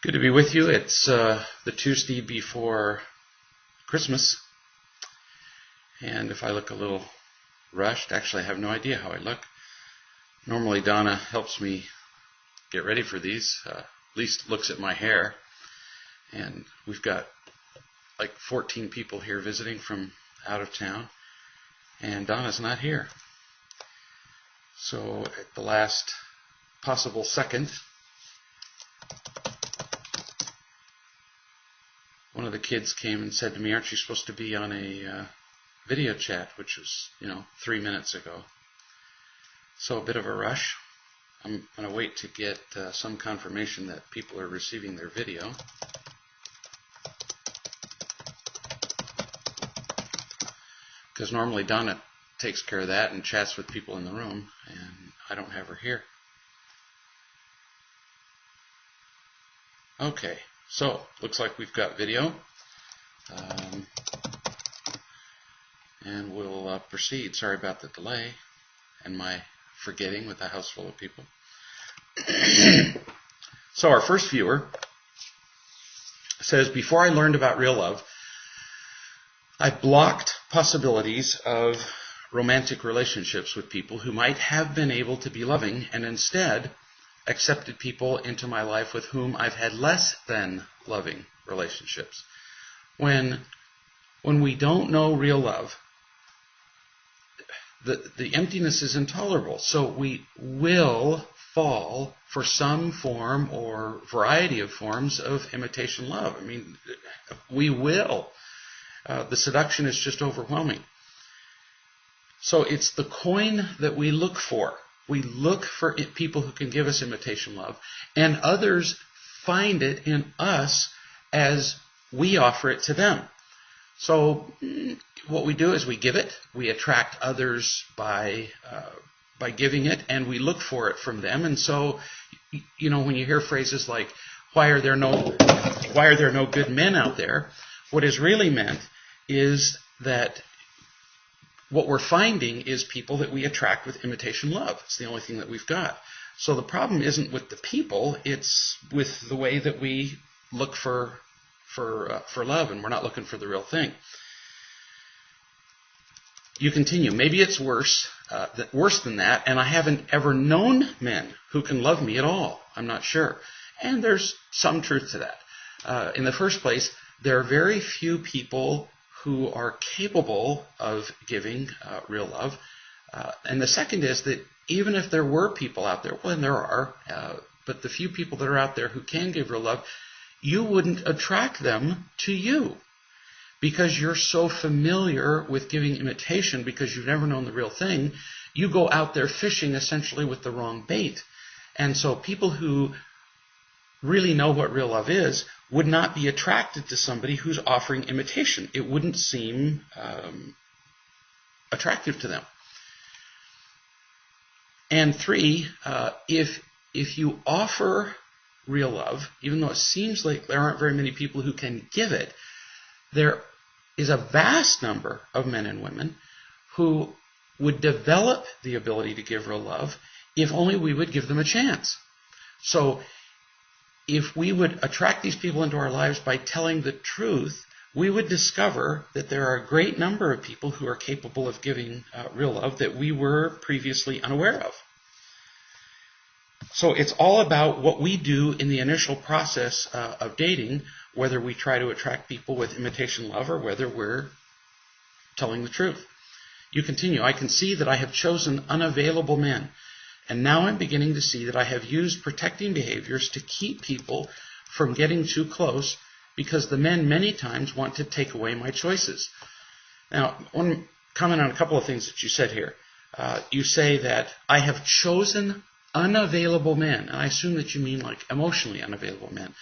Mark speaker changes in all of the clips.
Speaker 1: Good to be with you. It's the Tuesday before Christmas, and if I look a little rushed, actually I have no idea how I look. Normally Donna helps me get ready for these, at least looks at my hair, and we've got like 14 people here visiting from out of town, and Donna's not here. So at the last possible second, one of the kids came and said to me, "Aren't you supposed to be on a video chat?" Which was, 3 minutes ago. So a bit of a rush. I'm going to wait to get some confirmation that people are receiving their video. Because normally Donna takes care of that and chats with people in the room, and I don't have her here. Okay. So, looks like we've got video, and we'll proceed. Sorry about the delay and my forgetting with a house full of people. So our first viewer says, "Before I learned about real love, I blocked possibilities of romantic relationships with people who might have been able to be loving, and instead accepted people into my life with whom I've had less than loving relationships. When we don't know real love, the emptiness is intolerable. So we will fall for some form or variety of forms of imitation love. I mean, we will. The seduction is just overwhelming. So it's the coin that we look for. We look for people who can give us imitation love, and others find it in us as we offer it to them. So what we do is we give it, we attract others by giving it, and we look for it from them. And so, when you hear phrases like, why are there no good men out there? What is really meant is that what we're finding is people that we attract with imitation love. It's the only thing that we've got. So the problem isn't with the people, it's with the way that we look for love, and we're not looking for the real thing. You continue. Maybe it's worse than that, and I haven't ever known men who can love me at all. I'm not sure. And there's some truth to that. In the first place, there are very few people who are capable of giving real love. And the second is that even if there were people out there, well, and there are, but the few people that are out there who can give real love, you wouldn't attract them to you because you're so familiar with giving imitation because you've never known the real thing. You go out there fishing essentially with the wrong bait. And so people who really know what real love is would not be attracted to somebody who's offering imitation. It wouldn't seem attractive to them. And three, if you offer real love, even though it seems like there aren't very many people who can give it, there is a vast number of men and women who would develop the ability to give real love if only we would give them a chance. So if we would attract these people into our lives by telling the truth, we would discover that there are a great number of people who are capable of giving real love that we were previously unaware of. So it's all about what we do in the initial process of dating, whether we try to attract people with imitation love or whether we're telling the truth. You continue. I can see that I have chosen unavailable men. And now I'm beginning to see that I have used protecting behaviors to keep people from getting too close because the men many times want to take away my choices. Now, I want to comment on a couple of things that you said here. You say that I have chosen unavailable men, and I assume that you mean like emotionally unavailable men.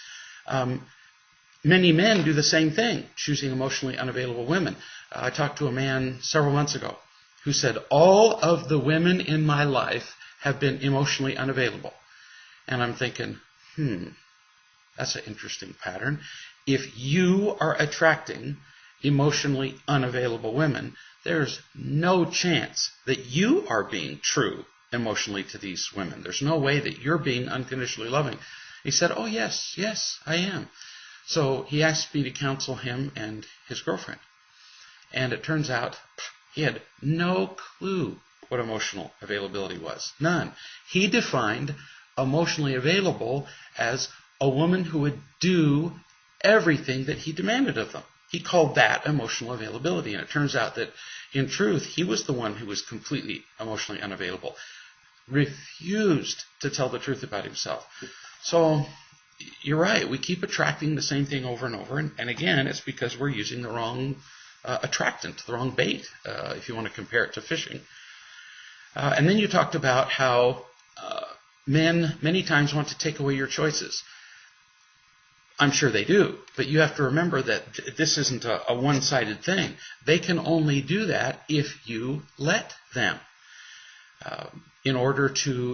Speaker 1: Many men do the same thing, choosing emotionally unavailable women. I talked to a man several months ago who said, all of the women in my life have been emotionally unavailable. And I'm thinking, that's an interesting pattern. If you are attracting emotionally unavailable women, there's no chance that you are being true emotionally to these women. There's no way that you're being unconditionally loving. He said, oh, yes, I am. So he asked me to counsel him and his girlfriend. And it turns out he had no clue what emotional availability was. None. He defined emotionally available as a woman who would do everything that he demanded of them. He called that emotional availability. And it turns out that, in truth, he was the one who was completely emotionally unavailable. Refused to tell the truth about himself. So, you're right. We keep attracting the same thing over and over. And again, it's because we're using the wrong attractant, the wrong bait, if you want to compare it to fishing. And then you talked about how men many times want to take away your choices. I'm sure they do, but you have to remember that this isn't a one-sided thing. They can only do that if you let them.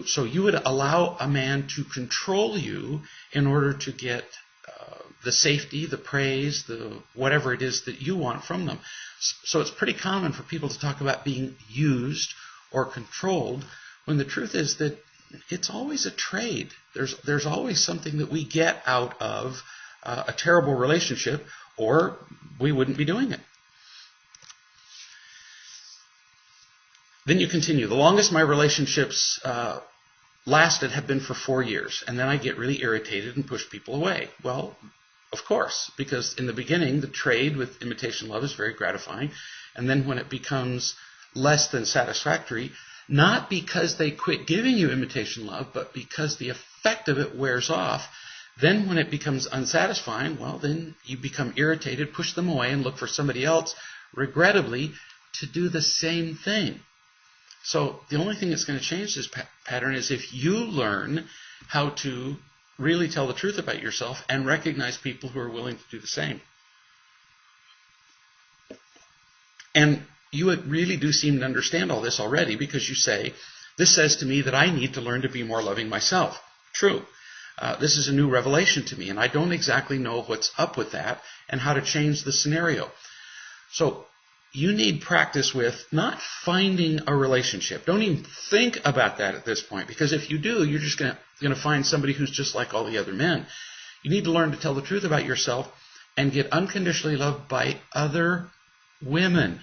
Speaker 1: So you would allow a man to control you in order to get the safety, the praise, the whatever it is that you want from them. So it's pretty common for people to talk about being used or controlled, when the truth is that it's always a trade. There's always something that we get out of a terrible relationship, or we wouldn't be doing it. Then you continue. The longest my relationships lasted have been for 4 years, and then I get really irritated and push people away. Well, of course, because in the beginning, the trade with imitation love is very gratifying, and then when it becomes less than satisfactory, not because they quit giving you imitation love, but because the effect of it wears off, then when it becomes unsatisfying, well, then you become irritated, push them away, and look for somebody else, regrettably, to do the same thing. So the only thing that's going to change this pattern is if you learn how to really tell the truth about yourself and recognize people who are willing to do the same. And you really do seem to understand all this already, because you say, this says to me that I need to learn to be more loving myself. True. This is a new revelation to me, and I don't exactly know what's up with that and how to change the scenario. So you need practice with not finding a relationship. Don't even think about that at this point, because if you do, you're just going to find somebody who's just like all the other men. You need to learn to tell the truth about yourself and get unconditionally loved by other women.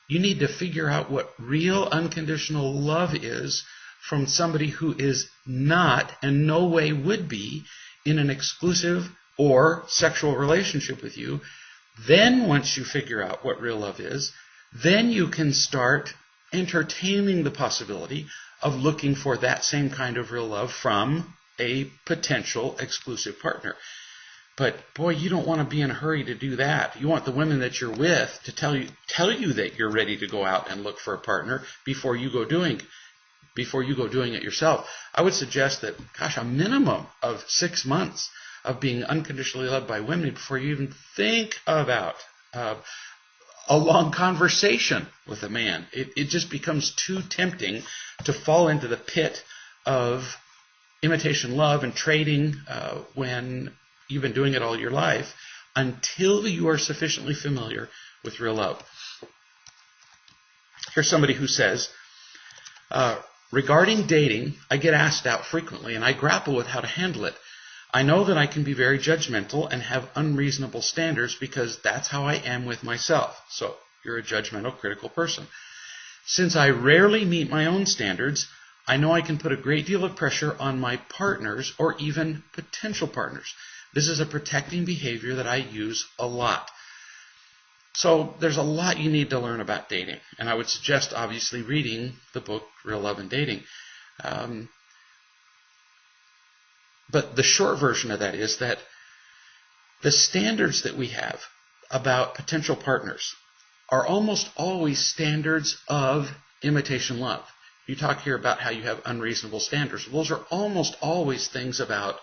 Speaker 1: You need to figure out what real unconditional love is from somebody who is not, and no way would be, in an exclusive or sexual relationship with you. Then once you figure out what real love is, then you can start entertaining the possibility of looking for that same kind of real love from a potential exclusive partner. But boy, you don't want to be in a hurry to do that. You want the women that you're with to tell you that you're ready to go out and look for a partner before you go doing it yourself. I would suggest that, a minimum of 6 months of being unconditionally loved by women before you even think about a long conversation with a man. It just becomes too tempting to fall into the pit of imitation love and trading when you've been doing it all your life, until you are sufficiently familiar with real love. Here's somebody who says, regarding dating, I get asked out frequently, and I grapple with how to handle it. I know that I can be very judgmental and have unreasonable standards because that's how I am with myself. So, you're a judgmental, critical person. Since I rarely meet my own standards, I know I can put a great deal of pressure on my partners or even potential partners. This is a protecting behavior that I use a lot. So there's a lot you need to learn about dating. And I would suggest, obviously, reading the book, Real Love and Dating. But the short version of that is that the standards that we have about potential partners are almost always standards of imitation love. You talk here about how you have unreasonable standards. Those are almost always things about,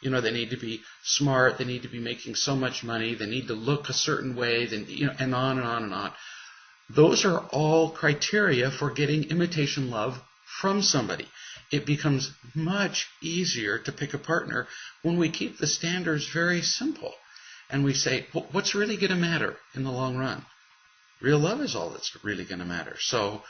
Speaker 1: they need to be smart, they need to be making so much money, they need to look a certain way, and on and on and on. Those are all criteria for getting imitation love from somebody. It becomes much easier to pick a partner when we keep the standards very simple. And we say, what's really going to matter in the long run? Real love is all that's really going to matter. So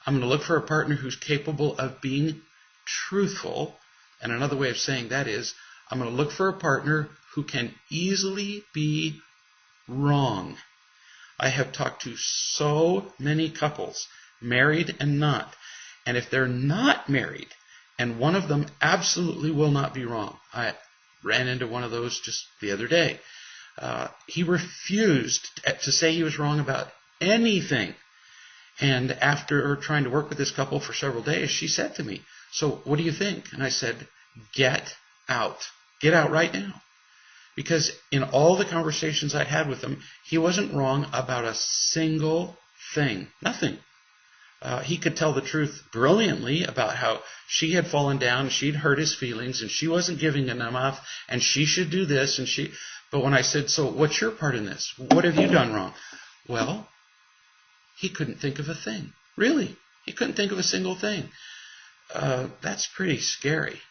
Speaker 1: I'm going to look for a partner who's capable of being truthful. And another way of saying that is, I'm going to look for a partner who can easily be wrong. I have talked to so many couples, married and not, and if they're not married, and one of them absolutely will not be wrong. I ran into one of those just the other day. He refused to say he was wrong about anything. And after trying to work with this couple for several days, she said to me, "So what do you think?" And I said, "Get out. Get out right now." Because in all the conversations I'd had with him, he wasn't wrong about a single thing. Nothing. He could tell the truth brilliantly about how she had fallen down, she'd hurt his feelings, and she wasn't giving enough, and she should do this, and she... But when I said, "So what's your part in this? What have you done wrong?" Well, he couldn't think of a thing. Really. He couldn't think of a single thing. That's pretty scary.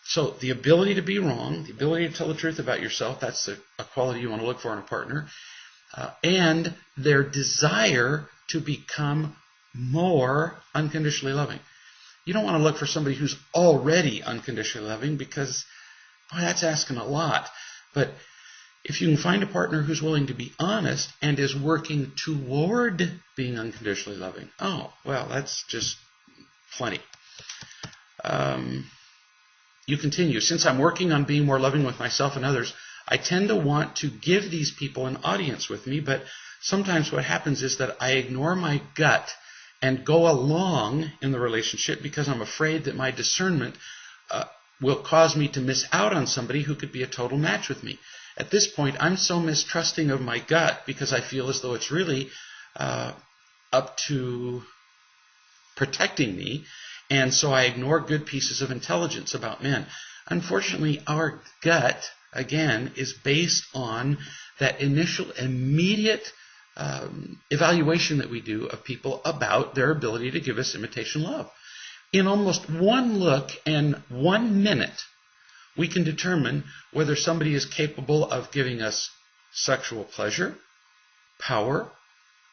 Speaker 1: So the ability to be wrong, the ability to tell the truth about yourself, that's a quality you want to look for in a partner. And their desire to become more unconditionally loving. You don't want to look for somebody who's already unconditionally loving because, boy, that's asking a lot. But if you can find a partner who's willing to be honest and is working toward being unconditionally loving, oh, well, that's just plenty. You continue. Since I'm working on being more loving with myself and others, I tend to want to give these people an audience with me, but sometimes what happens is that I ignore my gut and go along in the relationship because I'm afraid that my discernment will cause me to miss out on somebody who could be a total match with me. At this point, I'm so mistrusting of my gut because I feel as though it's really up to protecting me, and so I ignore good pieces of intelligence about men. Unfortunately, our gut, again, is based on that initial, immediate evaluation that we do of people about their ability to give us imitation love. In almost one look and 1 minute, we can determine whether somebody is capable of giving us sexual pleasure, power,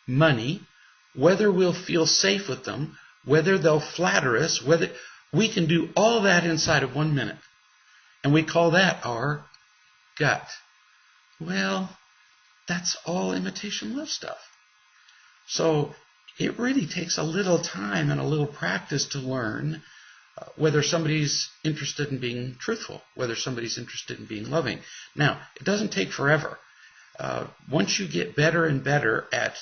Speaker 1: money, whether we'll feel safe with them, whether they'll flatter us, whether we can do all that inside of 1 minute. And we call that our gut. Well, that's all imitation love stuff. So it really takes a little time and a little practice to learn whether somebody's interested in being truthful, whether somebody's interested in being loving. Now, it doesn't take forever. Once you get better and better at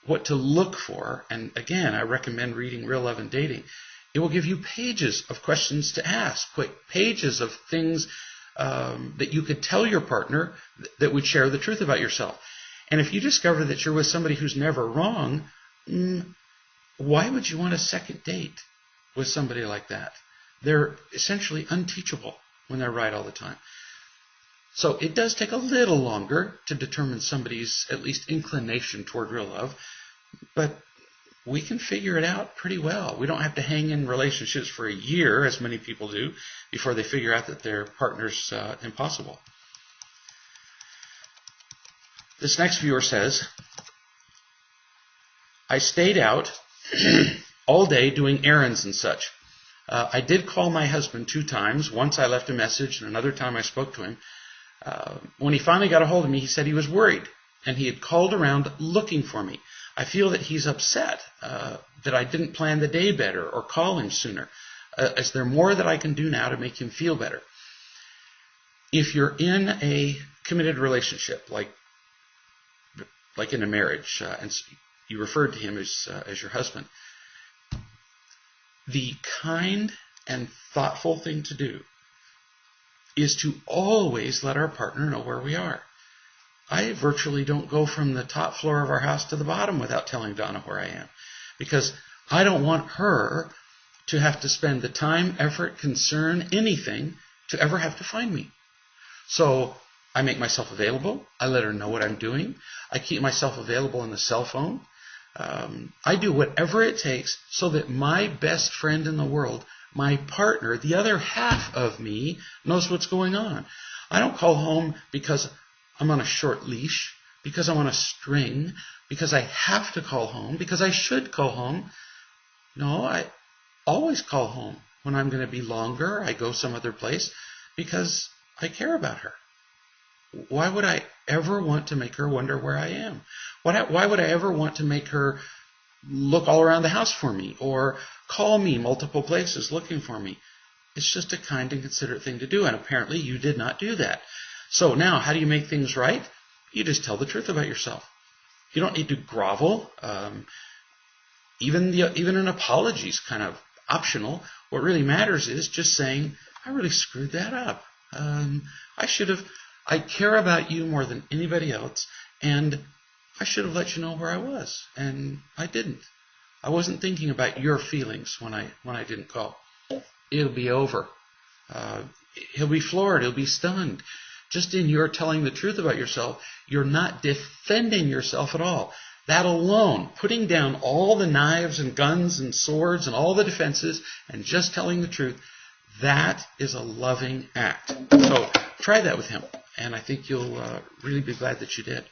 Speaker 1: what to look for, and again, I recommend reading Real Love and Dating, it will give you pages of questions to ask, pages of things that you could tell your partner that would share the truth about yourself. And if you discover that you're with somebody who's never wrong, why would you want a second date with somebody like that? They're essentially unteachable when they're right all the time. So it does take a little longer to determine somebody's at least inclination toward real love, but we can figure it out pretty well. We don't have to hang in relationships for a year, as many people do, before they figure out that their partner's impossible. This next viewer says, I stayed out all day doing errands and such. I did call my husband 2 times. Once I left a message, and another time I spoke to him. When he finally got a hold of me, he said he was worried, and he had called around looking for me. I feel that he's upset that I didn't plan the day better or call him sooner. Is there more that I can do now to make him feel better? If you're in a committed relationship, like in a marriage, and you referred to him as your husband, the kind and thoughtful thing to do is to always let our partner know where we are. I virtually don't go from the top floor of our house to the bottom without telling Donna where I am, because I don't want her to have to spend the time, effort, concern, anything to ever have to find me. So I make myself available. I let her know what I'm doing. I keep myself available on the cell phone. I do whatever it takes so that my best friend in the world, my partner, the other half of me, knows what's going on. I don't call home because I'm on a short leash, because I'm on a string, because I have to call home, because I should call home. No, I always call home when I'm going to be longer. I go some other place because I care about her. Why would I ever want to make her wonder where I am? Why would I ever want to make her look all around the house for me or call me multiple places looking for me? It's just a kind and considerate thing to do, and apparently you did not do that. So now, how do you make things right? You just tell the truth about yourself. You don't need to grovel. Even an apology is kind of optional. What really matters is just saying, I really screwed that up. I care about you more than anybody else, and I should have let you know where I was, and I didn't. I wasn't thinking about your feelings when I didn't call. It'll be over. He'll be floored. He'll be stunned. Just in your telling the truth about yourself, you're not defending yourself at all. That alone, putting down all the knives and guns and swords and all the defenses and just telling the truth, that is a loving act. So try that with him, and I think you'll really be glad that you did.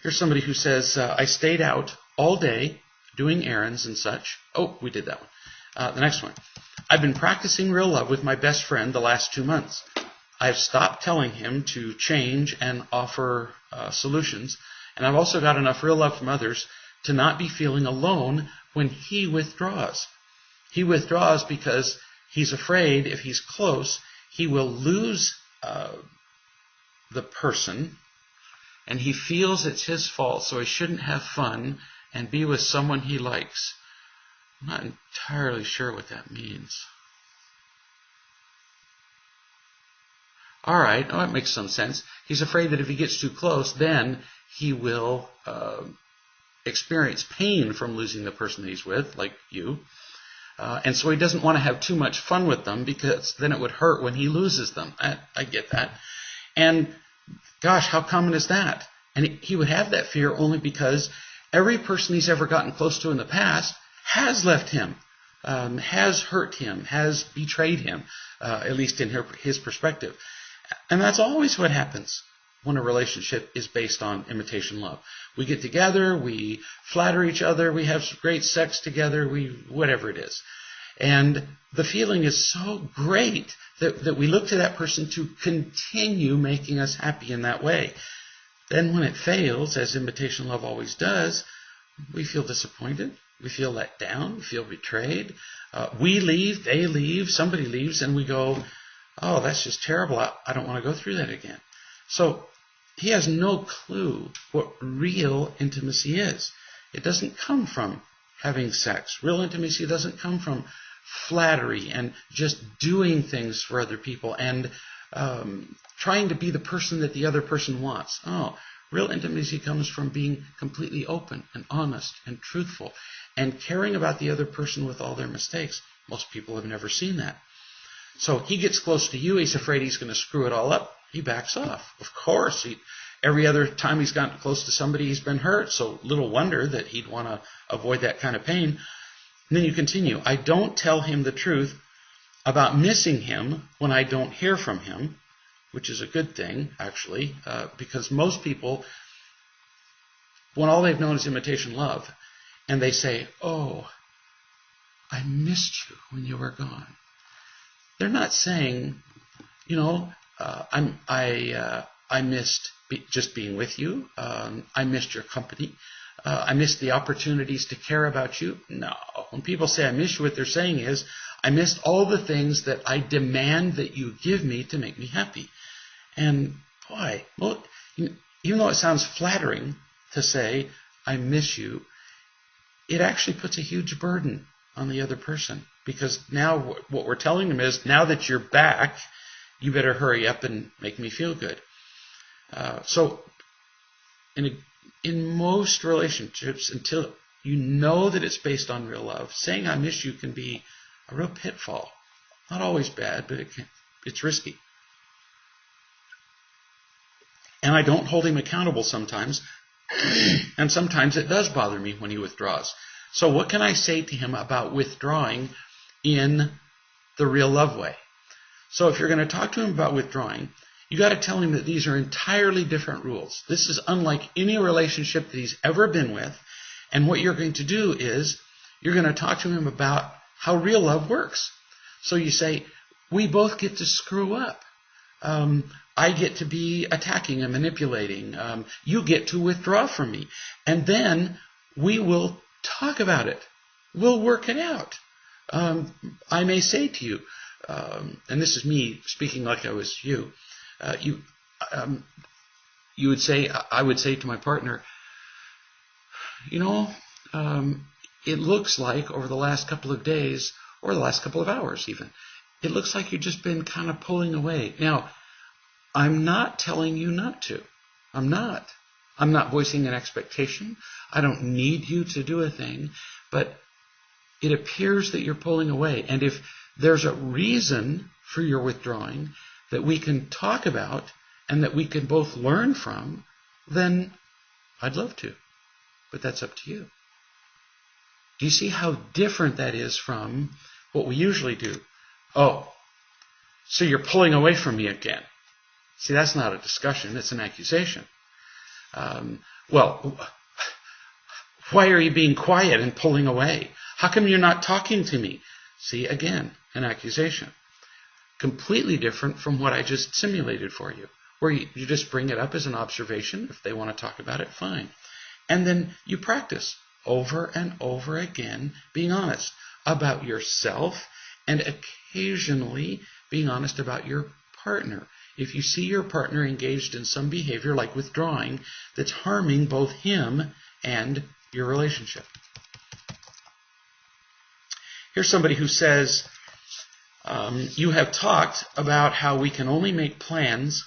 Speaker 1: Here's somebody who says, I stayed out all day doing errands and such. Oh, we did that one. The next one. I've been practicing real love with my best friend the last 2 months. I've stopped telling him to change and offer solutions, and I've also got enough real love from others to not be feeling alone when he withdraws. He withdraws because he's afraid if he's close, he will lose the person, and he feels it's his fault, so he shouldn't have fun and be with someone he likes. I'm not entirely sure what that means. All right, that makes some sense. He's afraid that if he gets too close, then he will experience pain from losing the person that he's with, like you. And so he doesn't want to have too much fun with them because then it would hurt when he loses them. I get that. And gosh, how common is that? And he would have that fear only because every person he's ever gotten close to in the past has left him, has hurt him, has betrayed him, at least in his perspective. And that's always what happens when a relationship is based on imitation love. We get together, we flatter each other, we have great sex together, whatever it is. And the feeling is so great that we look to that person to continue making us happy in that way. Then when it fails, as imitation love always does, we feel disappointed, we feel let down, we feel betrayed. We leave, they leave, somebody leaves, and we go, oh, that's just terrible. I don't want to go through that again. So he has no clue what real intimacy is. It doesn't come from having sex. Real intimacy doesn't come from flattery and just doing things for other people and trying to be the person that the other person wants. Oh, real intimacy comes from being completely open and honest and truthful and caring about the other person with all their mistakes. Most people have never seen that. So he gets close to you. He's afraid he's going to screw it all up. He backs off. Of course. Every other time he's gotten close to somebody, he's been hurt. So little wonder that he'd want to avoid that kind of pain. And then you continue. I don't tell him the truth about missing him when I don't hear from him, which is a good thing, actually, because most people, when all they've known is imitation love, and they say, oh, I missed you when you were gone. They're not saying, I missed just being with you. I missed your company. I missed the opportunities to care about you. No. When people say I miss you, what they're saying is, I missed all the things that I demand that you give me to make me happy. And boy, well, even though it sounds flattering to say, I miss you, it actually puts a huge burden on the other person. Because now what we're telling them is, now that you're back, you better hurry up and make me feel good. So in most relationships, until you know that it's based on real love, saying I miss you can be a real pitfall. Not always bad, but it's risky. And I don't hold him accountable sometimes. And sometimes it does bother me when he withdraws. So what can I say to him about withdrawing in the real love way? So if you're going to talk to him about withdrawing, you got to tell him that these are entirely different rules. This is unlike any relationship that he's ever been with. And what you're going to do is You're going to talk to him about how real love works. So you say, we both get to screw up. I get to be attacking and manipulating. You get to withdraw from me. And then we will talk about it. We'll work it out. I may say to you, and this is me speaking like I was you, you would say, I would say to my partner, it looks like over the last couple of days, or the last couple of hours even, it looks like you've just been kind of pulling away. Now, I'm not telling you not to. I'm not. I'm not voicing an expectation. I don't need you to do a thing, but it appears that you're pulling away. And if there's a reason for your withdrawing that we can talk about and that we can both learn from, then I'd love to. But that's up to you. Do you see how different that is from what we usually do? Oh, so you're pulling away from me again. See, that's not a discussion, it's an accusation. Well, why are you being quiet and pulling away? How come you're not talking to me? See, again, an accusation. Completely different from what I just simulated for you, where you just bring it up as an observation. If they want to talk about it, fine. And then you practice over and over again being honest about yourself and occasionally being honest about your partner. If you see your partner engaged in some behavior like withdrawing that's harming both him and your relationship. Here's somebody who says, you have talked about how we can only make plans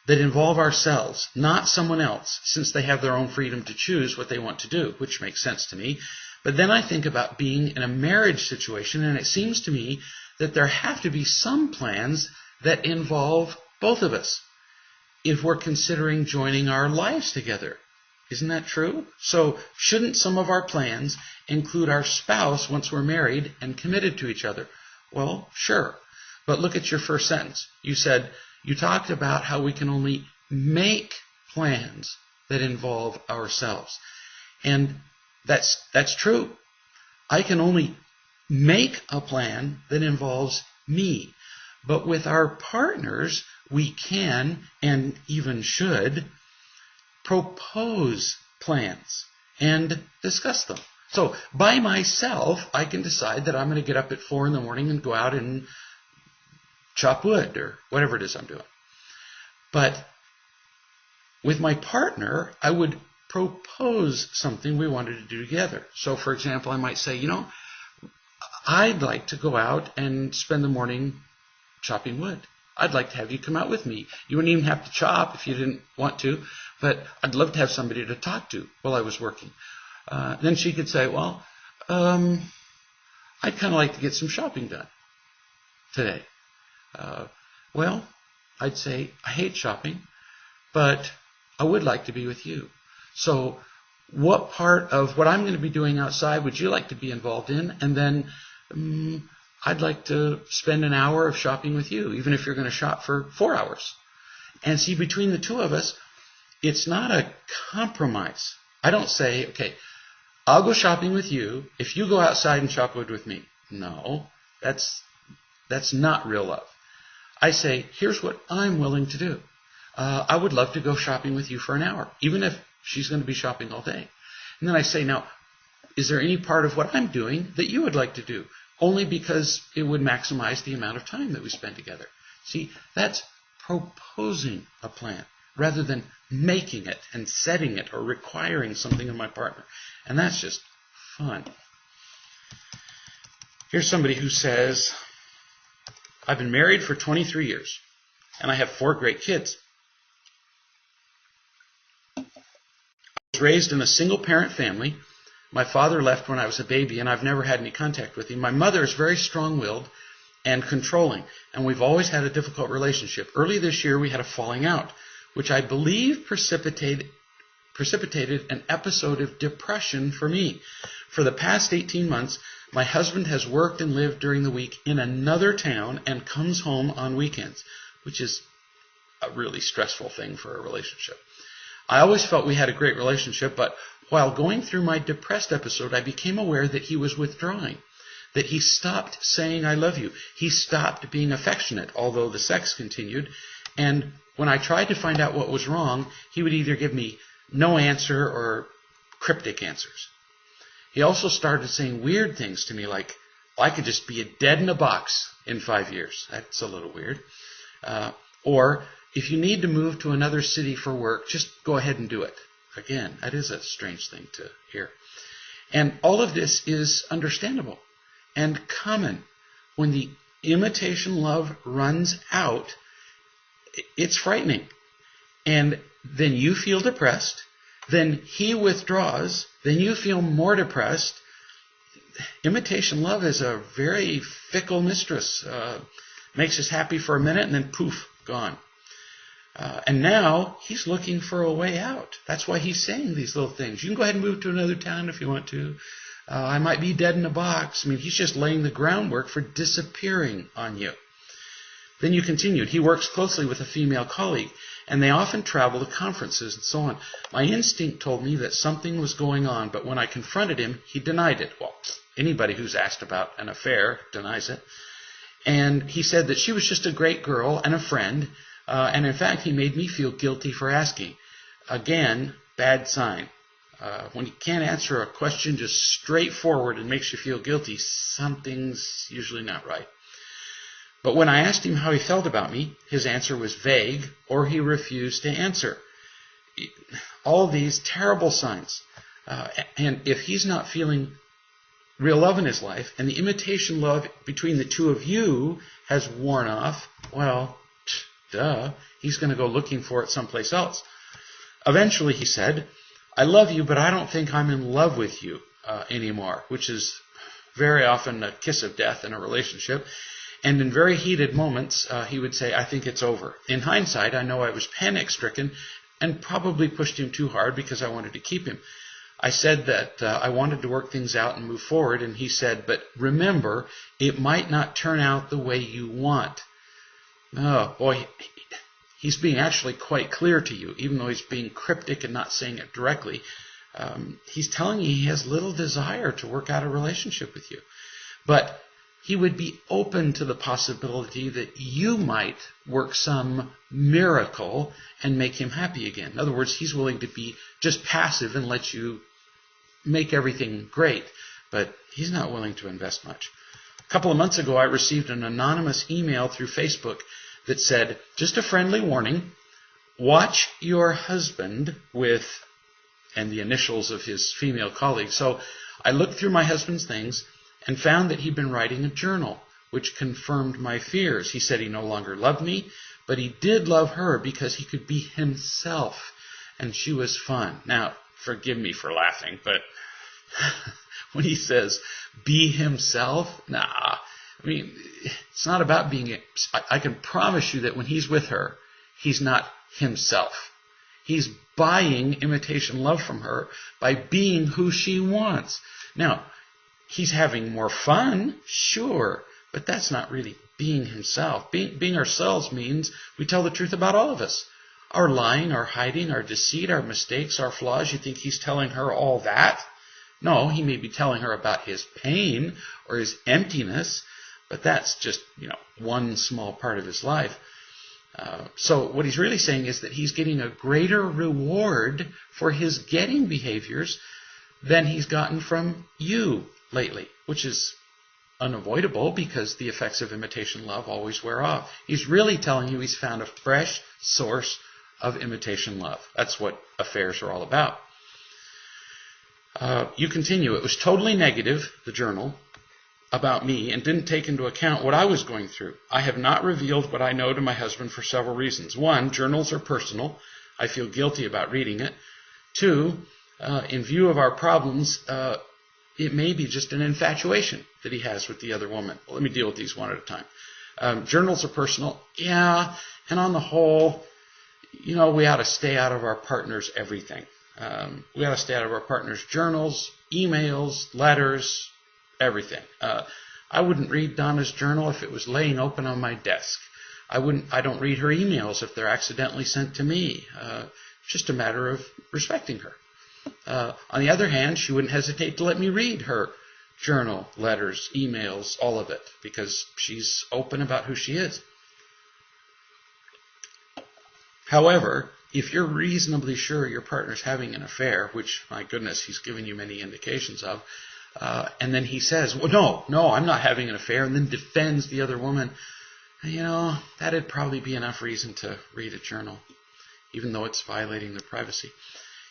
Speaker 1: that involve ourselves, not someone else, since they have their own freedom to choose what they want to do, which makes sense to me. But then I think about being in a marriage situation, and it seems to me that there have to be some plans that involve both of us if we're considering joining our lives together. Isn't that true? So shouldn't some of our plans include our spouse once we're married and committed to each other? Well, sure. But look at your first sentence. You talked about how we can only make plans that involve ourselves. And that's true. I can only make a plan that involves me. But with our partners, we can, and even should, propose plans and discuss them. So by myself, I can decide that I'm going to get up at 4 a.m. and go out and chop wood or whatever it is I'm doing. But with my partner, I would propose something we wanted to do together. So for example, I might say, I'd like to go out and spend the morning chopping wood. I'd like to have you come out with me. You wouldn't even have to chop if you didn't want to, but I'd love to have somebody to talk to while I was working. Then she could say, well, I'd kind of like to get some shopping done today. Well, I'd say, I hate shopping, but I would like to be with you. So what part of what I'm going to be doing outside would you like to be involved in? And then I'd like to spend an hour of shopping with you, even if you're going to shop for 4 hours. And see, between the two of us, it's not a compromise. I don't say, okay, I'll go shopping with you if you go outside and chop wood with me. No, that's not real love. I say, here's what I'm willing to do. I would love to go shopping with you for an hour, even if she's going to be shopping all day. And then I say, now, is there any part of what I'm doing that you would like to do? Only because it would maximize the amount of time that we spend together. See, that's proposing a plan rather than making it and setting it or requiring something of my partner. And that's just fun. Here's somebody who says, I've been married for 23 years, and I have 4 great kids. I was raised in a single-parent family. My father left when I was a baby, and I've never had any contact with him. My mother is very strong-willed and controlling, and we've always had a difficult relationship. Early this year, we had a falling out, which I believe precipitated an episode of depression for me. For the past 18 months, my husband has worked and lived during the week in another town and comes home on weekends, which is a really stressful thing for a relationship. I always felt we had a great relationship, but while going through my depressed episode, I became aware that he was withdrawing, that he stopped saying I love you. He stopped being affectionate, although the sex continued. And when I tried to find out what was wrong, he would either give me no answer or cryptic answers. He also started saying weird things to me like, I could just be dead in a box in 5 years. That's a little weird. Or, if you need to move to another city for work, just go ahead and do it. Again, that is a strange thing to hear. And all of this is understandable and common. When the imitation love runs out, it's frightening. And then you feel depressed. Then he withdraws. Then you feel more depressed. Imitation love is a very fickle mistress. Makes us happy for a minute and then poof, gone. And now he's looking for a way out. That's why he's saying these little things. You can go ahead and move to another town if you want to. I might be dead in a box. I mean, he's just laying the groundwork for disappearing on you. Then you continued. He works closely with a female colleague, and they often travel to conferences and so on. My instinct told me that something was going on, but when I confronted him, he denied it. Well, anybody who's asked about an affair denies it. And he said that she was just a great girl and a friend, and in fact, he made me feel guilty for asking. Again, bad sign. When you can't answer a question just straightforward and makes you feel guilty, something's usually not right. But when I asked him how he felt about me, his answer was vague, or he refused to answer. All these terrible signs. And if he's not feeling real love in his life, and the imitation love between the two of you has worn off, well, duh, he's going to go looking for it someplace else. Eventually, he said, I love you, but I don't think I'm in love with you anymore, which is very often a kiss of death in a relationship. And in very heated moments, he would say, I think it's over. In hindsight, I know I was panic-stricken and probably pushed him too hard because I wanted to keep him. I said that I wanted to work things out and move forward, and he said, but remember, it might not turn out the way you want. Oh, boy, he's being actually quite clear to you, even though he's being cryptic and not saying it directly. He's telling you he has little desire to work out a relationship with you. But he would be open to the possibility that you might work some miracle and make him happy again. In other words, he's willing to be just passive and let you make everything great, but he's not willing to invest much. A couple of months ago, I received an anonymous email through Facebook that said, just a friendly warning, watch your husband with, and the initials of his female colleague. So I looked through my husband's things and found that he'd been writing a journal, which confirmed my fears. He said he no longer loved me, but he did love her because he could be himself, and she was fun. Now, forgive me for laughing, but when he says, be himself, nah. I mean, it's not about being... I can promise you that when he's with her, he's not himself. He's buying imitation love from her by being who she wants. Now, he's having more fun, sure, but that's not really being himself. Being ourselves means we tell the truth about all of us. Our lying, our hiding, our deceit, our mistakes, our flaws. You think he's telling her all that? No, he may be telling her about his pain or his emptiness, but that's just, one small part of his life. So what he's really saying is that he's getting a greater reward for his getting behaviors than he's gotten from you lately, which is unavoidable because the effects of imitation love always wear off. He's really telling you he's found a fresh source of imitation love. That's what affairs are all about. You continue. It was totally negative, the journal, about me and didn't take into account what I was going through. I have not revealed what I know to my husband for several reasons. One, journals are personal. I feel guilty about reading it. Two, in view of our problems, it may be just an infatuation that he has with the other woman. Well, let me deal with these one at a time. Journals are personal. Yeah, and on the whole, we ought to stay out of our partner's everything. We ought to stay out of our partner's journals, emails, letters, everything. I wouldn't read Donna's journal if it was laying open on my desk. I don't read her emails if they're accidentally sent to me. It's just a matter of respecting her. On the other hand, she wouldn't hesitate to let me read her journal, letters, emails, all of it, because she's open about who she is. However, if you're reasonably sure your partner's having an affair, which, my goodness, he's given you many indications of, and then he says, well, no, I'm not having an affair, and then defends the other woman, that'd probably be enough reason to read a journal, even though it's violating their privacy.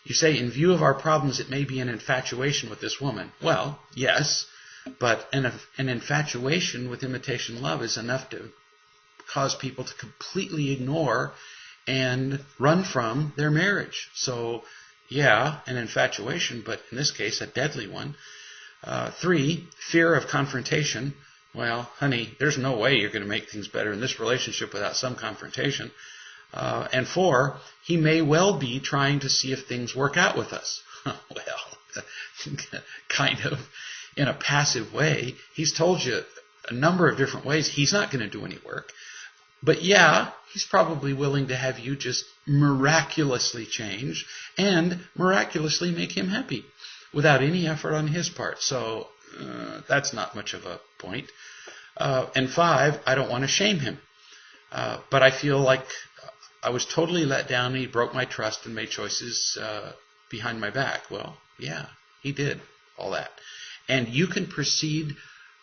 Speaker 1: You say, in view of our problems, it may be an infatuation with this woman. Well, yes, but an infatuation with imitation love is enough to cause people to completely ignore and run from their marriage. So, yeah, an infatuation, but in this case, a deadly one. 3, fear of confrontation. Well, honey, there's no way you're going to make things better in this relationship without some confrontation. And 4, he may well be trying to see if things work out with us. Well, kind of in a passive way. He's told you a number of different ways he's not going to do any work. But yeah, he's probably willing to have you just miraculously change and miraculously make him happy without any effort on his part. So that's not much of a point. And 5, I don't want to shame him. But I feel like I was totally let down and he broke my trust and made choices behind my back. Well, yeah, he did all that. And you can proceed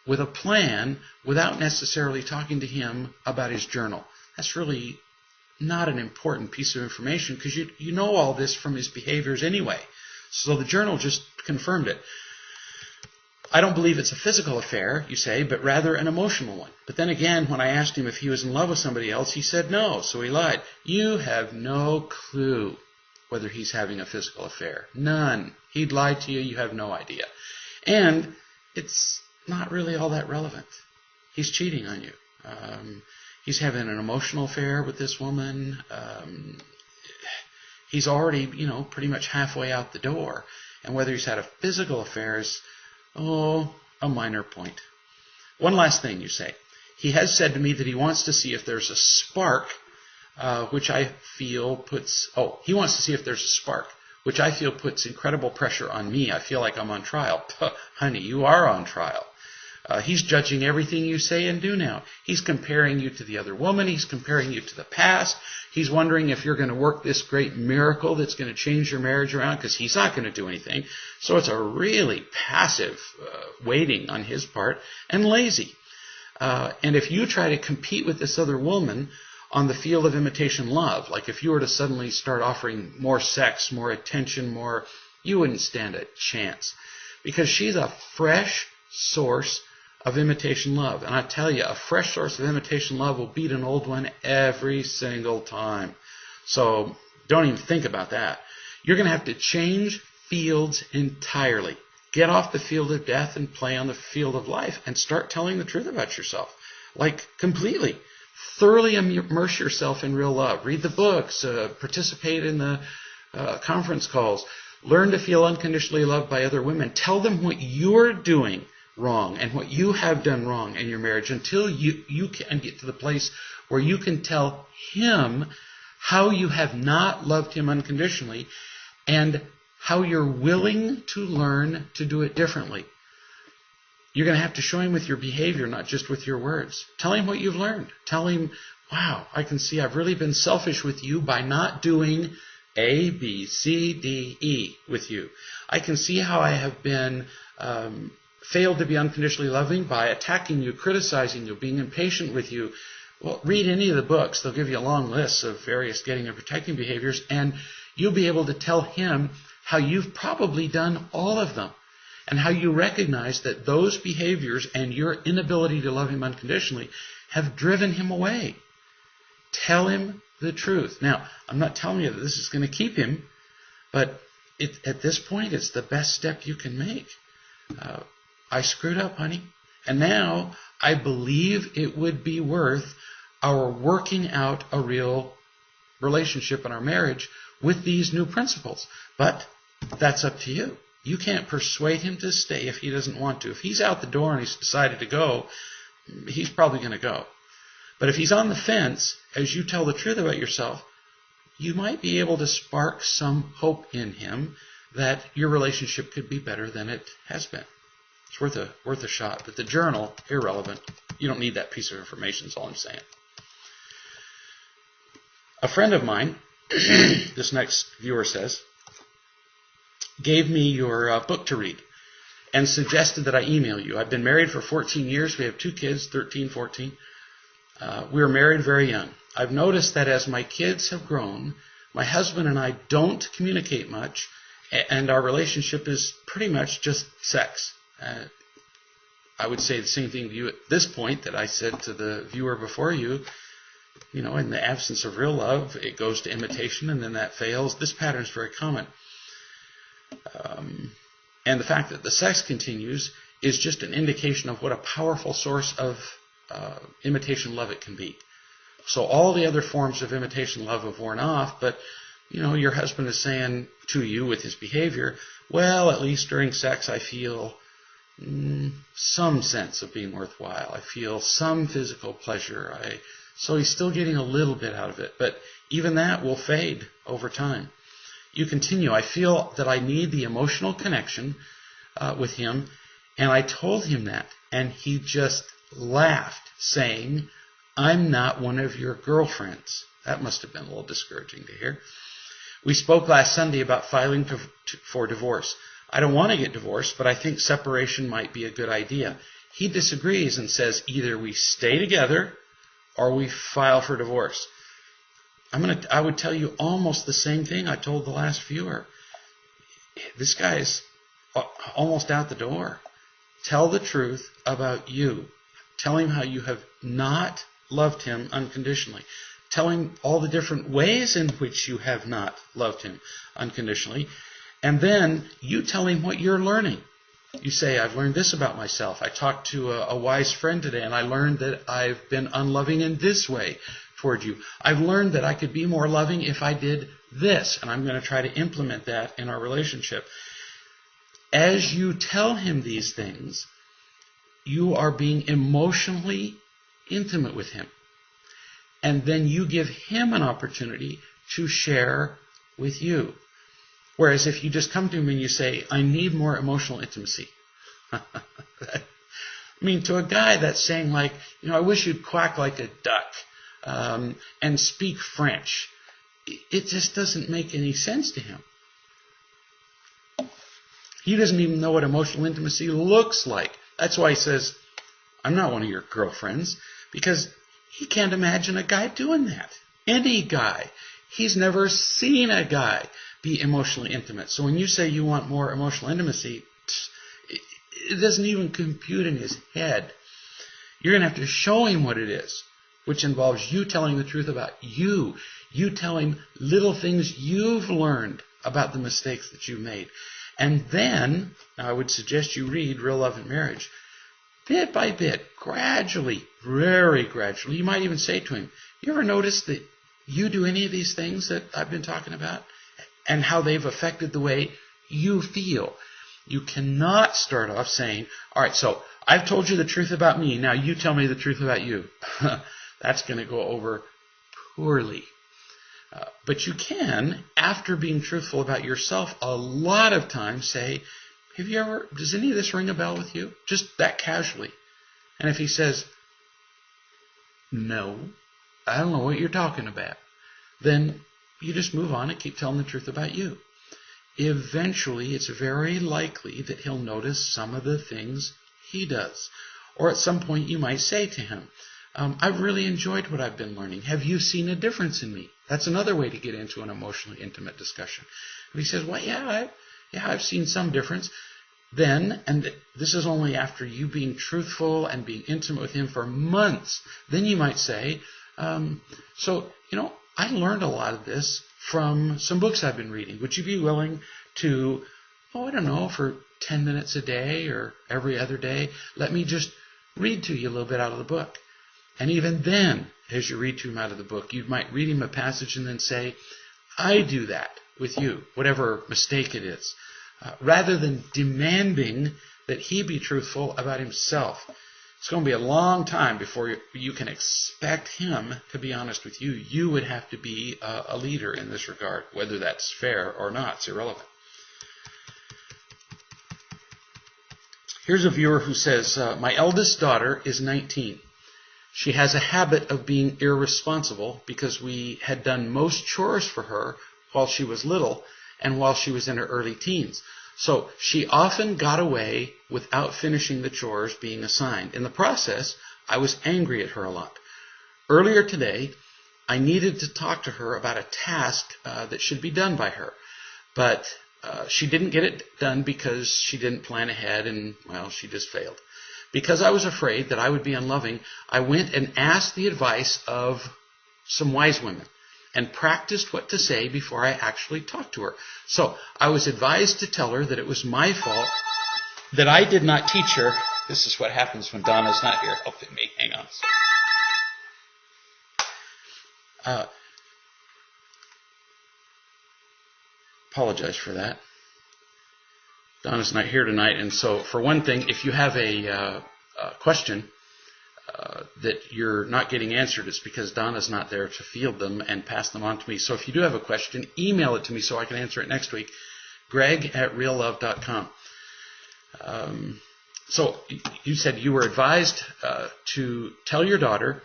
Speaker 1: with a plan without necessarily talking to him about his journal. That's really not an important piece of information because you know all this from his behaviors anyway. So the journal just confirmed it. I don't believe it's a physical affair, you say, but rather an emotional one. But then again, when I asked him if he was in love with somebody else, he said no, so he lied. You have no clue whether he's having a physical affair. None. He'd lied to you, you have no idea. And it's not really all that relevant. He's cheating on you. He's having an emotional affair with this woman. He's already, pretty much halfway out the door. And whether he's had a physical affair is, a minor point. One last thing you say. He has said to me that he wants to see if there's a spark, which I feel puts, he wants to see if there's a spark, which I feel puts incredible pressure on me. I feel like I'm on trial. Honey, you are on trial. He's judging everything you say and do now. He's comparing you to the other woman. He's comparing you to the past. He's wondering if you're going to work this great miracle that's going to change your marriage around because he's not going to do anything. So it's a really passive waiting on his part and lazy. And if you try to compete with this other woman on the field of imitation love, like if you were to suddenly start offering more sex, more attention, you wouldn't stand a chance because she's a fresh source of imitation love. And I tell you, a fresh source of imitation love will beat an old one every single time. So don't even think about that. You're going to have to change fields entirely. Get off the field of death and play on the field of life and start telling the truth about yourself. Like completely. Thoroughly immerse yourself in real love. Read the books. Participate in the conference calls. Learn to feel unconditionally loved by other women. Tell them what you're doing wrong and what you have done wrong in your marriage until you can get to the place where you can tell him how you have not loved him unconditionally and how you're willing to learn to do it differently. You're going to have to show him with your behavior, not just with your words. Tell him what you've learned. Tell him, wow, I can see I've really been selfish with you by not doing A, B, C, D, E with you. I can see how I have been failed to be unconditionally loving by attacking you, criticizing you, being impatient with you. Well, read any of the books. They'll give you a long list of various getting and protecting behaviors, and you'll be able to tell him how you've probably done all of them and how you recognize that those behaviors and your inability to love him unconditionally have driven him away. Tell him the truth. Now, I'm not telling you that this is going to keep him, but at this point, it's the best step you can make. I screwed up, honey. And now I believe it would be worth our working out a real relationship in our marriage with these new principles. But that's up to you. You can't persuade him to stay if he doesn't want to. If he's out the door and he's decided to go, he's probably going to go. But if he's on the fence, as you tell the truth about yourself, you might be able to spark some hope in him that your relationship could be better than it has been. It's worth a shot. But the journal, irrelevant. You don't need that piece of information, is all I'm saying. A friend of mine, this next viewer says, gave me your book to read and suggested that I email you. I've been married for 14 years. We have 2 kids, 13, 14. We were married very young. I've noticed that as my kids have grown, my husband and I don't communicate much, and our relationship is pretty much just sex. I would say the same thing to you at this point that I said to the viewer before you. You know, in the absence of real love, it goes to imitation, and then that fails. This pattern is very common. And the fact that the sex continues is just an indication of what a powerful source of imitation love it can be. So all the other forms of imitation love have worn off, but you know, your husband is saying to you with his behavior, well, at least during sex I feel some sense of being worthwhile. I feel some physical pleasure. So he's still getting a little bit out of it, but even that will fade over time. You continue, I feel that I need the emotional connection with him, and I told him that, and he just laughed, saying, I'm not one of your girlfriends. That must have been a little discouraging to hear. We spoke last Sunday about filing for divorce. I don't want to get divorced, but I think separation might be a good idea. He disagrees and says either we stay together or we file for divorce. I would tell you almost the same thing I told the last viewer. This guy's almost out the door. Tell the truth about you. Tell him how you have not loved him unconditionally. Tell him all the different ways in which you have not loved him unconditionally. And then you tell him what you're learning. You say, I've learned this about myself. I talked to a wise friend today, and I learned that I've been unloving in this way toward you. I've learned that I could be more loving if I did this, and I'm going to try to implement that in our relationship. As you tell him these things, you are being emotionally intimate with him. And then you give him an opportunity to share with you. Whereas if you just come to him and you say, I need more emotional intimacy. I mean, to a guy that's saying like, you know, I wish you'd quack like a duck and speak French. It just doesn't make any sense to him. He doesn't even know what emotional intimacy looks like. That's why he says, I'm not one of your girlfriends, because he can't imagine a guy doing that. Any guy. He's never seen a guy be emotionally intimate. So when you say you want more emotional intimacy, it doesn't even compute in his head. You're going to have to show him what it is, which involves you telling the truth about you. You telling little things you've learned about the mistakes that you've made. And then, I would suggest you read Real Love and Marriage. Bit by bit, gradually, very gradually. You might even say to him, you ever notice that you do any of these things that I've been talking about? And how they've affected the way you feel. You cannot start off saying, all right, so I've told you the truth about me. Now you tell me the truth about you. That's going to go over poorly. But you can, after being truthful about yourself, a lot of times say, does any of this ring a bell with you? Just that casually. And if he says, no, I don't know what you're talking about, then you just move on and keep telling the truth about you. Eventually, it's very likely that he'll notice some of the things he does. Or at some point, you might say to him, I've really enjoyed what I've been learning. Have you seen a difference in me? That's another way to get into an emotionally intimate discussion. If he says, well, yeah, I've seen some difference. Then, and this is only after you being truthful and being intimate with him for months, then you might say, I learned a lot of this from some books I've been reading. Would you be willing to, for 10 minutes a day or every other day, let me just read to you a little bit out of the book? And even then, as you read to him out of the book, you might read him a passage and then say, I do that with you, whatever mistake it is, rather than demanding that he be truthful about himself. It's going to be a long time before you can expect him to be honest with you. You would have to be a leader in this regard. Whether that's fair or not, it's irrelevant. Here's a viewer who says, my eldest daughter is 19. She has a habit of being irresponsible because we had done most chores for her while she was little and while she was in her early teens. So she often got away without finishing the chores being assigned. In the process, I was angry at her a lot. Earlier today, I needed to talk to her about a task that should be done by her. But she didn't get it done because she didn't plan ahead and, well, she just failed. Because I was afraid that I would be unloving, I went and asked the advice of some wise women and practiced what to say before I actually talked to her. So I was advised to tell her that it was my fault, that I did not teach her. This is what happens when Donna's not here helping me. Hang on. Apologize for that. Donna's not here tonight, and so for one thing, if you have a question that you're not getting answered, it's because Donna's not there to field them and pass them on to me. So if you do have a question, email it to me so I can answer it next week. Greg@reallove.com. So you said you were advised to tell your daughter,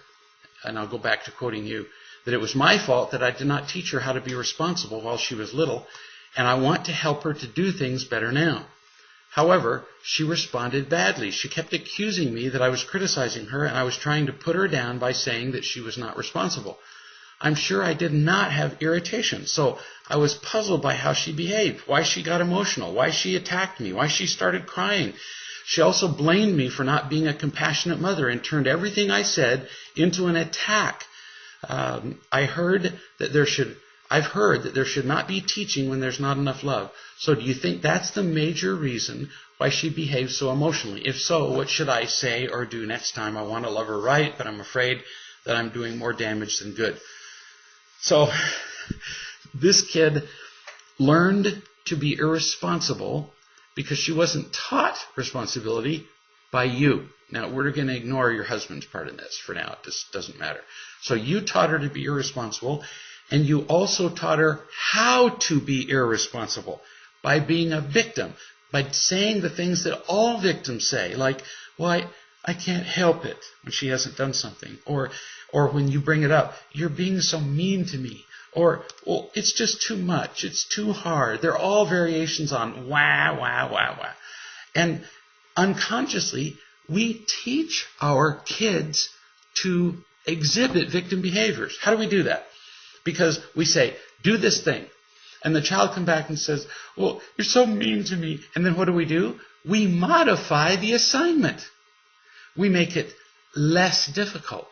Speaker 1: and I'll go back to quoting you, that it was my fault that I did not teach her how to be responsible while she was little, and I want to help her to do things better now. However, she responded badly. She kept accusing me that I was criticizing her, and I was trying to put her down by saying that she was not responsible. I'm sure I did not have irritation, so I was puzzled by how she behaved, why she got emotional, why she attacked me, why she started crying. She also blamed me for not being a compassionate mother and turned everything I said into an attack. I've heard that there should not be teaching when there's not enough love. So do you think that's the major reason why she behaves so emotionally? If so, what should I say or do next time? I want to love her right, but I'm afraid that I'm doing more damage than good. So this kid learned to be irresponsible because she wasn't taught responsibility by you. Now, we're going to ignore your husband's part in this for now. It just doesn't matter. So you taught her to be irresponsible, and you also taught her how to be irresponsible by being a victim, by saying the things that all victims say, like, well, I can't help it when she hasn't done something, or when you bring it up, you're being so mean to me, or, well, it's just too much, it's too hard. They're all variations on wah, wah, wah, wah. And unconsciously, we teach our kids to exhibit victim behaviors. How do we do that? Because we say, do this thing. And the child comes back and says, well, you're so mean to me. And then what do? We modify the assignment. We make it less difficult.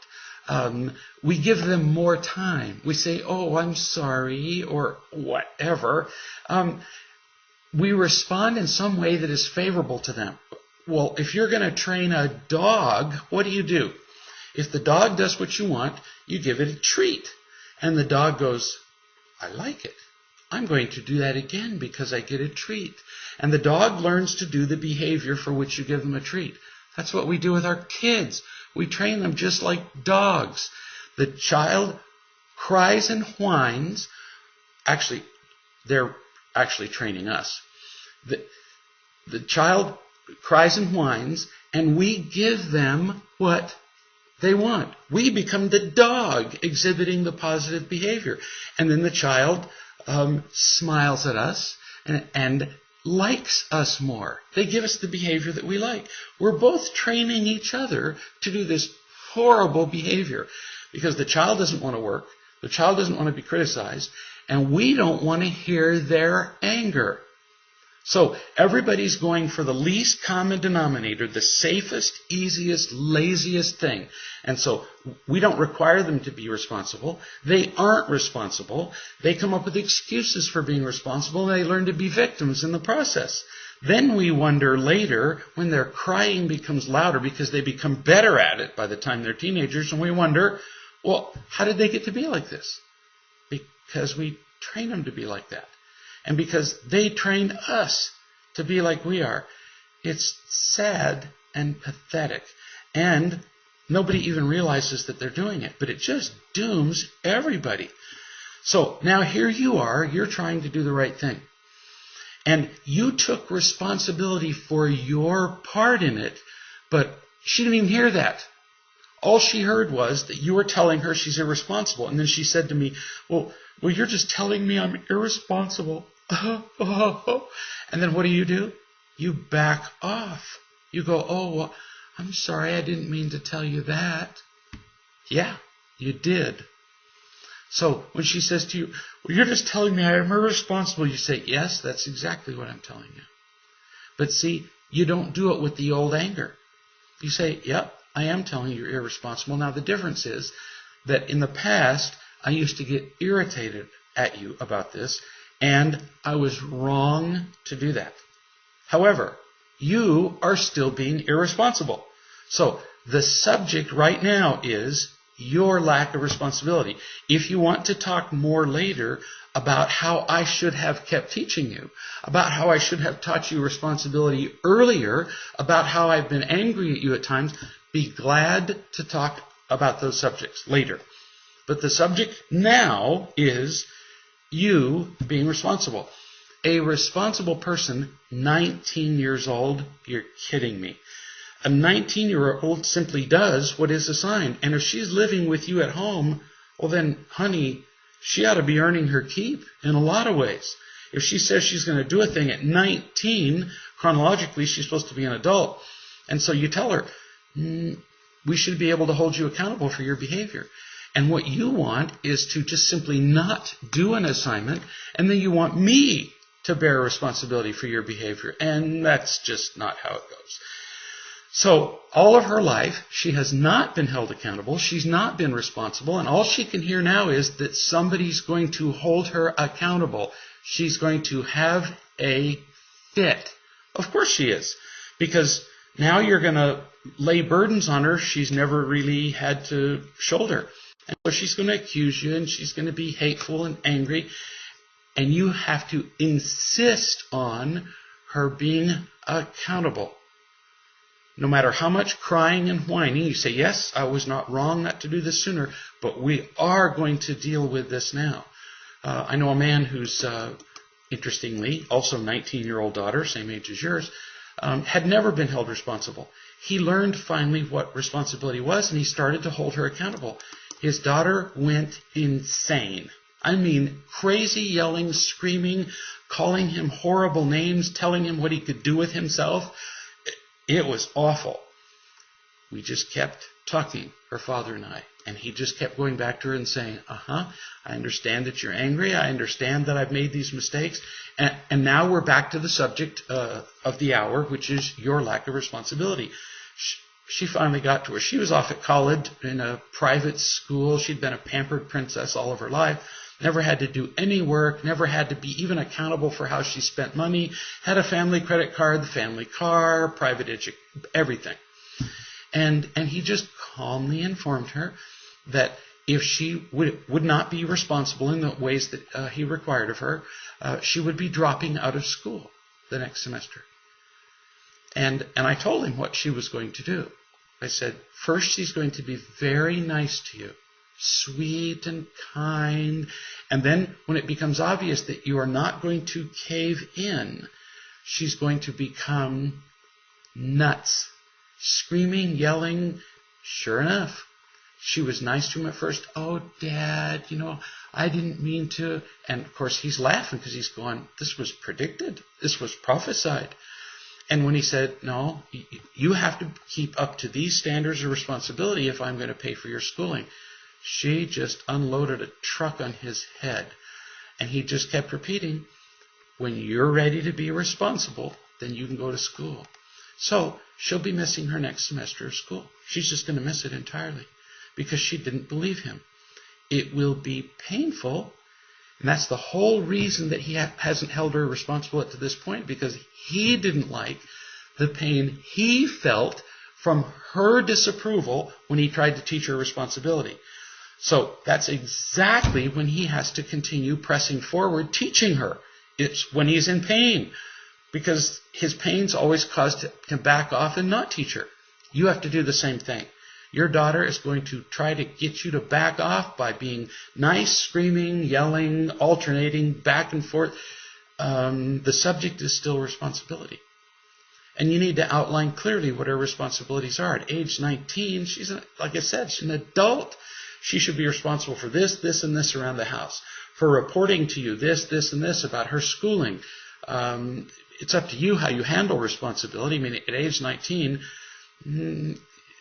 Speaker 1: We give them more time. We say, oh, I'm sorry, or whatever. We respond in some way that is favorable to them. Well, if you're going to train a dog, what do? If the dog does what you want, you give it a treat. And the dog goes, I like it. I'm going to do that again because I get a treat. And the dog learns to do the behavior for which you give them a treat. That's what we do with our kids. We train them just like dogs. The child cries and whines. Actually, they're actually training us. The child cries and whines, and we give them what they want. We become the dog exhibiting the positive behavior. And then the child smiles at us and likes us more. They give us the behavior that we like. We're both training each other to do this horrible behavior because the child doesn't want to work, the child doesn't want to be criticized, and we don't want to hear their anger. So everybody's going for the least common denominator, the safest, easiest, laziest thing. And so we don't require them to be responsible. They aren't responsible. They come up with excuses for being responsible, and they learn to be victims in the process. Then we wonder later, when their crying becomes louder because they become better at it by the time they're teenagers, and we wonder, well, how did they get to be like this? Because we train them to be like that. And because they trained us to be like we are. It's sad and pathetic. And nobody even realizes that they're doing it. But it just dooms everybody. So now here you are. You're trying to do the right thing. And you took responsibility for your part in it, but she didn't even hear that. All she heard was that you were telling her she's irresponsible. And then she said to me, well, you're just telling me I'm irresponsible. And then what do? You back off. You go, oh, well, I'm sorry, I didn't mean to tell you that. Yeah, you did. So when she says to you, well, you're just telling me I'm irresponsible, you say, yes, that's exactly what I'm telling you. But see, you don't do it with the old anger. You say, yep, I am telling you you're irresponsible. Now the difference is that in the past, I used to get irritated at you about this, and I was wrong to do that. However, you are still being irresponsible. So the subject right now is your lack of responsibility. If you want to talk more later about how I should have kept teaching you, about how I should have taught you responsibility earlier, about how I've been angry at you at times, be glad to talk about those subjects later. But the subject now is you being responsible. A responsible person, 19 years old, you're kidding me. A 19-year-old simply does what is assigned. And if she's living with you at home, well then, honey, she ought to be earning her keep in a lot of ways. If she says she's going to do a thing at 19, chronologically, she's supposed to be an adult. And so you tell her, we should be able to hold you accountable for your behavior. And what you want is to just simply not do an assignment, and then you want me to bear responsibility for your behavior. And that's just not how it goes. So all of her life, she has not been held accountable. She's not been responsible. And all she can hear now is that somebody's going to hold her accountable. She's going to have a fit. Of course she is. Because now you're going to lay burdens on her she's never really had to shoulder. And so she's going to accuse you, and she's going to be hateful and angry. And you have to insist on her being accountable. No matter how much crying and whining, you say, yes, I was not wrong not to do this sooner, but we are going to deal with this now. I know a man who's, interestingly, also 19-year-old daughter, same age as yours, had never been held responsible. He learned finally what responsibility was, and he started to hold her accountable. His daughter went insane. I mean, crazy, yelling, screaming, calling him horrible names, telling him what he could do with himself. It was awful. We just kept talking, her father and I. And he just kept going back to her and saying, I understand that you're angry. I understand that I've made these mistakes. And now we're back to the subject of the hour, which is your lack of responsibility. She finally got to where she was off at college in a private school. She'd been a pampered princess all of her life. Never had to do any work, never had to be even accountable for how she spent money, had a family credit card, the family car, private education, everything. And he just calmly informed her that if she would not be responsible in the ways that he required of her, she would be dropping out of school the next semester. And I told him what she was going to do. I said, first she's going to be very nice to you. Sweet and kind. And then when it becomes obvious that you are not going to cave in, she's going to become nuts. Screaming, yelling. Sure enough, she was nice to him at first. Oh, Dad, I didn't mean to. And of course he's laughing because he's going, this was predicted. This was prophesied. And when he said, no, you have to keep up to these standards of responsibility if I'm going to pay for your schooling, she just unloaded a truck on his head. And he just kept repeating, when you're ready to be responsible, then you can go to school. So she'll be missing her next semester of school. She's just going to miss it entirely because she didn't believe him. It will be painful. And that's the whole reason that he hasn't held her responsible up to this point, because he didn't like the pain he felt from her disapproval when he tried to teach her responsibility. So that's exactly when he has to continue pressing forward, teaching her. It's when he's in pain, because his pain's always caused him to back off and not teach her. You have to do the same thing. Your daughter is going to try to get you to back off by being nice, screaming, yelling, alternating back and forth. the subject is still responsibility. And you need to outline clearly what her responsibilities are. At age 19, like I said, she's an adult. She should be responsible for this, this, and this around the house. For reporting to you this, this, and this about her schooling. It's up to you how you handle responsibility. I mean, at age 19,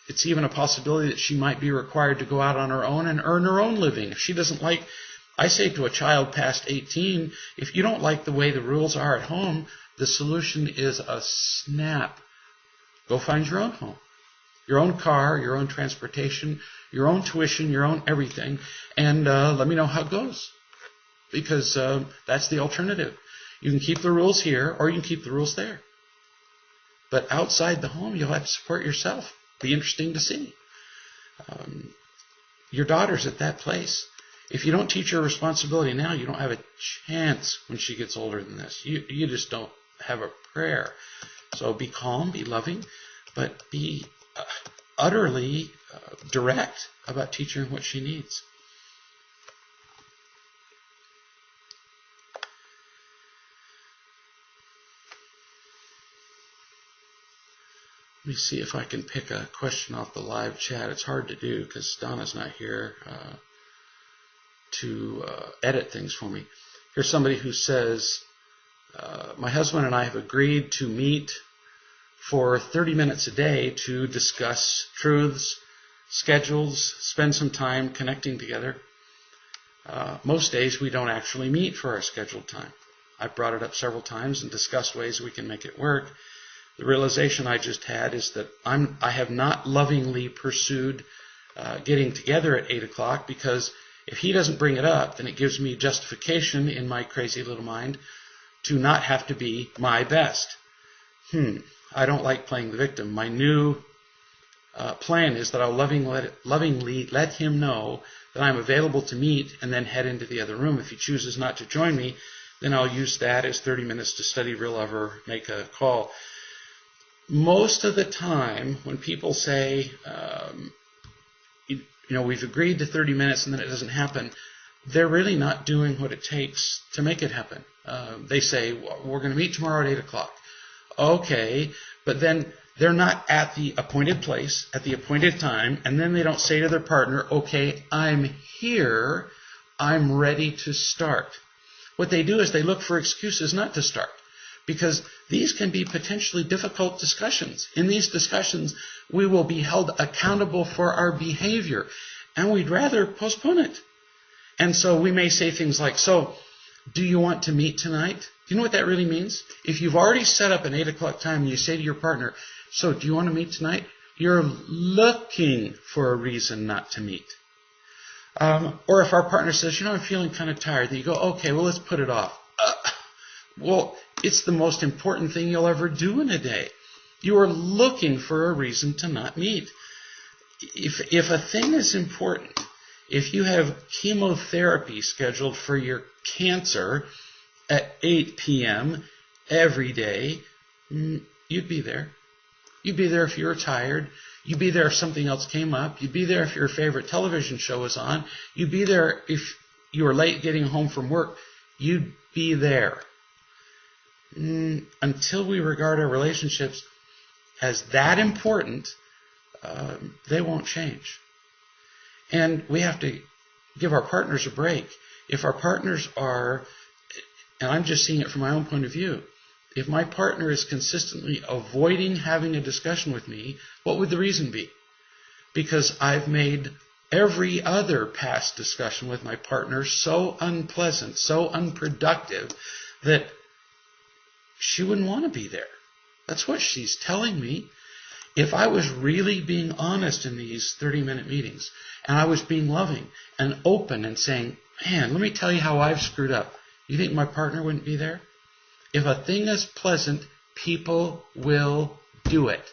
Speaker 1: it's even a possibility that she might be required to go out on her own and earn her own living. If she doesn't like, I say to a child past 18, if you don't like the way the rules are at home, the solution is a snap. Go find your own home, your own car, your own transportation, your own tuition, your own everything, and let me know how it goes. Because that's the alternative. You can keep the rules here or you can keep the rules there. But outside the home, you'll have to support yourself. Be interesting to see. Your daughter's at that place. If you don't teach her responsibility now, you don't have a chance when she gets older than this. You just don't have a prayer. So be calm, be loving, but be utterly direct about teaching her what she needs. Let me see if I can pick a question off the live chat. It's hard to do because Donna's not here to edit things for me. Here's somebody who says, my husband and I have agreed to meet for 30 minutes a day to discuss truths, schedules, spend some time connecting together. Most days we don't actually meet for our scheduled time. I've brought it up several times and discussed ways we can make it work. The realization I just had is that I have not lovingly pursued getting together at 8 o'clock because if he doesn't bring it up, then it gives me justification in my crazy little mind to not have to be my best. I don't like playing the victim. My new plan is that I'll lovingly let him know that I'm available to meet and then head into the other room. If he chooses not to join me, then I'll use that as 30 minutes to study real love or make a call. Most of the time, when people say, we've agreed to 30 minutes and then it doesn't happen, they're really not doing what it takes to make it happen. They say, we're going to meet tomorrow at 8 o'clock. Okay, but then they're not at the appointed place, at the appointed time, and then they don't say to their partner, okay, I'm here, I'm ready to start. What they do is they look for excuses not to start. Because these can be potentially difficult discussions. In these discussions, we will be held accountable for our behavior, and we'd rather postpone it. And so we may say things like, so, do you want to meet tonight? Do you know what that really means? If you've already set up an 8 o'clock time and you say to your partner, so, do you want to meet tonight? You're looking for a reason not to meet. Or if our partner says, I'm feeling kind of tired, then you go, okay, well, let's put it off. Well, it's the most important thing you'll ever do in a day. You are looking for a reason to not meet. If a thing is important, if you have chemotherapy scheduled for your cancer at 8 p.m. every day, you'd be there. You'd be there if you were tired. You'd be there if something else came up. You'd be there if your favorite television show was on. You'd be there if you were late getting home from work. You'd be there. Until we regard our relationships as that important, they won't change. And we have to give our partners a break. If our partners are, and I'm just seeing it from my own point of view, if my partner is consistently avoiding having a discussion with me, what would the reason be? Because I've made every other past discussion with my partner so unpleasant, so unproductive, that she wouldn't want to be there. That's what she's telling me. If I was really being honest in these 30-minute meetings, and I was being loving and open and saying, man, let me tell you how I've screwed up, you think my partner wouldn't be there? If a thing is pleasant, people will do it.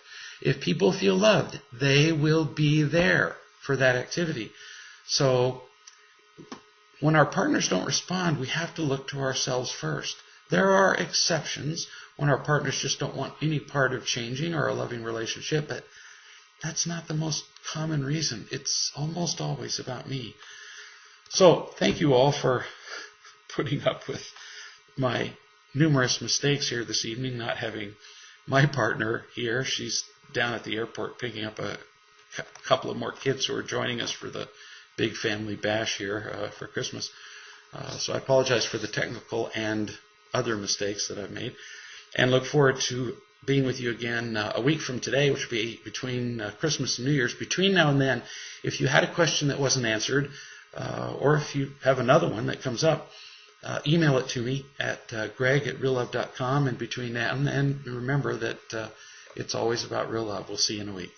Speaker 1: If people feel loved, they will be there for that activity. So when our partners don't respond, we have to look to ourselves first. There are exceptions when our partners just don't want any part of changing or a loving relationship, but that's not the most common reason. It's almost always about me. So thank you all for putting up with my numerous mistakes here this evening, not having my partner here. She's down at the airport picking up a couple of more kids who are joining us for the big family bash here for Christmas. So I apologize for the technical and other mistakes that I've made, and look forward to being with you again a week from today, which will be between Christmas and New Year's. Between now and then, if you had a question that wasn't answered, or if you have another one that comes up, email it to me at greg@reallove.com. And between now and then, remember that it's always about real love. We'll see you in a week.